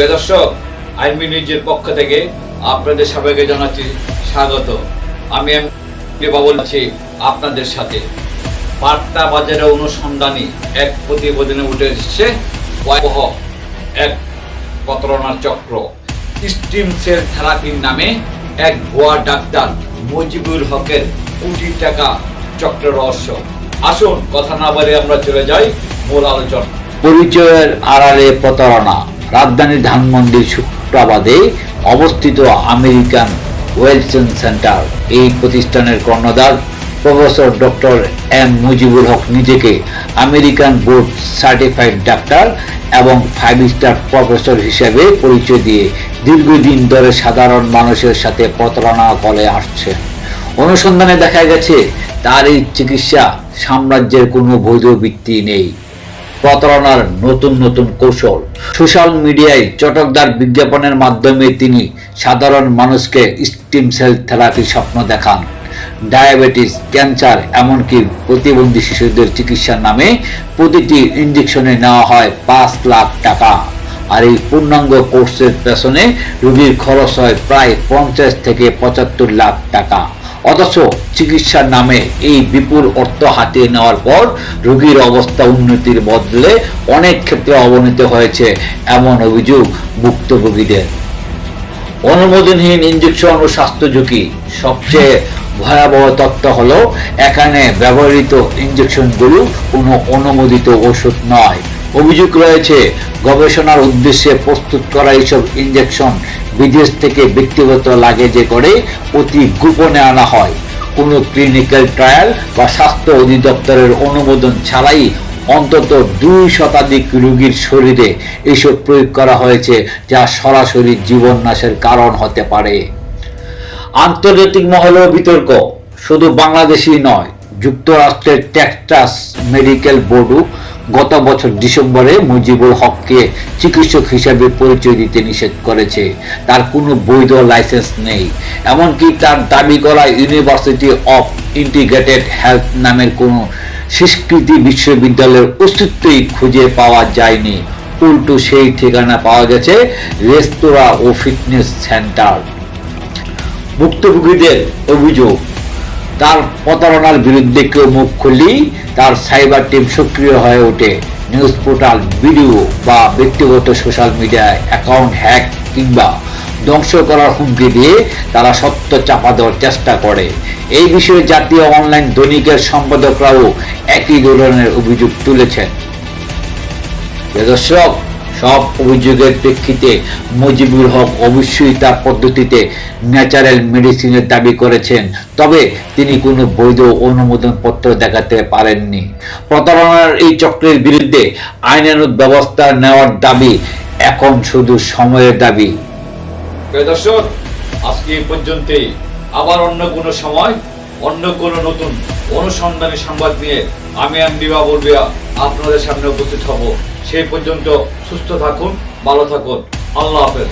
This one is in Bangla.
প্রিয় দর্শক, আইনবি নিউজের পক্ষ থেকে আপনাদের সবাইকে জানাচ্ছি স্বাগত। আমি বাবুল আছি আপনাদের সাথে। পাট্টা বাজারে অনুসন্ধানী এক প্রতিবেদনে উঠে এসেছে ভয়াবহ এক প্রতারণার চক্র। স্টিম সেল থেরাপির নামে এক ভুয়া ডাক্তার মুজিবুল হকের কোটি টাকা চক্রের রহস্য। আসুন কথা না বাড়িয়ে আমরা চলে যাই মূল আলোচনা। পরিচয়ের আড়ালে প্রতারণা। রাজধানীর ধানমন্ডির শুক্রাবাদে অবস্থিত আমেরিকান ওয়েলসন সেন্টার এই প্রতিষ্ঠানের কর্ণধার professor doctor M Mujibul Haque নিজেকে আমেরিকান বোর্ড সার্টিফাইড ডাক্তার এবং 5 স্টার প্রফেসর হিসেবে পরিচয় দিয়ে দীর্ঘদিন ধরে সাধারণ মানুষের সাথে প্রতারণা করে আসছেন। অনুসন্ধানে দেখা গেছে তার এই চিকিৎসা সাম্রাজ্যের কোনো বৈধ ভিত্তি নেই। প্রতারণার নতুন নতুন কৌশল। সোশ্যাল মিডিয়ায় চটকদার বিজ্ঞাপনের মাধ্যমে তিনি সাধারণ মানুষকে স্টিম সেল থেরাপির স্বপ্ন দেখান। ডায়াবেটিস, ক্যান্সার, এমনকি প্রতিবন্ধী শিশুদের চিকিৎসার নামে প্রতিটি ইনজেকশনে নেওয়া হয় 5 লাখ টাকা। আর এই পূর্ণাঙ্গ কোর্সের পেছনে রোগীর খরচ হয় প্রায় 50 থেকে 75 লাখ টাকা। অথচ চিকিৎসার নামে এই বিপুল অর্থ হাতিয়ে নেওয়ার পর রোগীর অবস্থা উন্নতির বদলে অনেক ক্ষেত্রে অবনতি হয়েছে, এমন অভিযোগ ভুক্তভোগীদের। অনুমোদনহীন ইনজেকশন ও স্বাস্থ্য ঝুঁকি। সবচেয়ে ভয়াবহ তথ্য হলো এখানে ব্যবহৃত ইনজেকশনগুলো কোনো অনুমোদিত ওষুধ নয়। অভিযোগ রয়েছে গবেষণার উদ্দেশ্যে প্রস্তুত করা এইসব ইনজেকশন বিদেশ থেকে ব্যক্তিগত লাগেজে করে অতি গোপনে আনা হয়। কোনো ক্লিনিক্যাল ট্রায়াল বা স্বাস্থ্য অধিদপ্তরের অনুমোদন ছাড়াই অন্তত 2 শতাধিক রোগীর শরীরে এইসব প্রয়োগ করা হয়েছে, যা সরাসরি জীবন নাশের কারণ হতে পারে। আন্তর্জাতিক মহলেও বিতর্ক। শুধু বাংলাদেশই নয়, যুক্তরাষ্ট্রের টেক্সাস মেডিকেল বোর্ডও গত বছর ডিসেম্বরে মুজিবুল হককে চিকিৎসক হিসেবে পরিচয় দিতে নিষেধ করেছে। তার কোনো বৈধ লাইসেন্স নেই, এমনকি তার দাবি করা ইউনিভার্সিটি অফ ইন্টিগ্রেটেড হেলথ নামের কোনো স্বীকৃতি বিশ্ববিদ্যালয়ের অস্তিত্বই খুঁজে পাওয়া যায়নি। উল্টো সেই ঠিকানা পাওয়া গেছে রেস্তোরাঁ ও ফিটনেস সেন্টার। ভুক্তভোগীদের অভিযোগ, তার প্রতারণার বিরুদ্ধে কেউ মুখ খুললেই তার সাইবার টিম সক্রিয় হয়ে ওঠে। নিউজ পোর্টাল, ভিডিও বা ব্যক্তিগত সোশ্যাল মিডিয়ায় অ্যাকাউন্ট হ্যাক কিংবা ধ্বংস করার হুমকি দিয়ে তারা সত্য চাপা দেওয়ার চেষ্টা করে। এই বিষয়ে জাতীয় অনলাইন দৈনিকের সম্পাদকরাও একই ধরনের অভিযোগ তুলেছেন। দর্শক, সব অভিযোগের প্রেক্ষিতে মুজিবুল হক অবশ্যই তার পদ্ধতিতে ন্যাচারাল মেডিসিনের দাবি করেছেন, তবে তিনি কোনো বৈধ অনুমোদন পত্র দেখাতে পারেননি। প্রতারণার এই চক্রের বিরুদ্ধে আইনানুগ ব্যবস্থা নেওয়ার দাবি এখন শুধু সময়ের দাবি। দর্শক, আজকে এই পর্যন্তই। আবার অন্য কোনো সময় অন্য কোনো নতুন অনুসন্ধানী সংবাদ নিয়ে আমি বাবুল আপনাদের সামনে উপস্থিত হব। সেই পর্যন্ত সুস্থ থাকুন, ভালো থাকুন। আল্লাহ হাফেজ।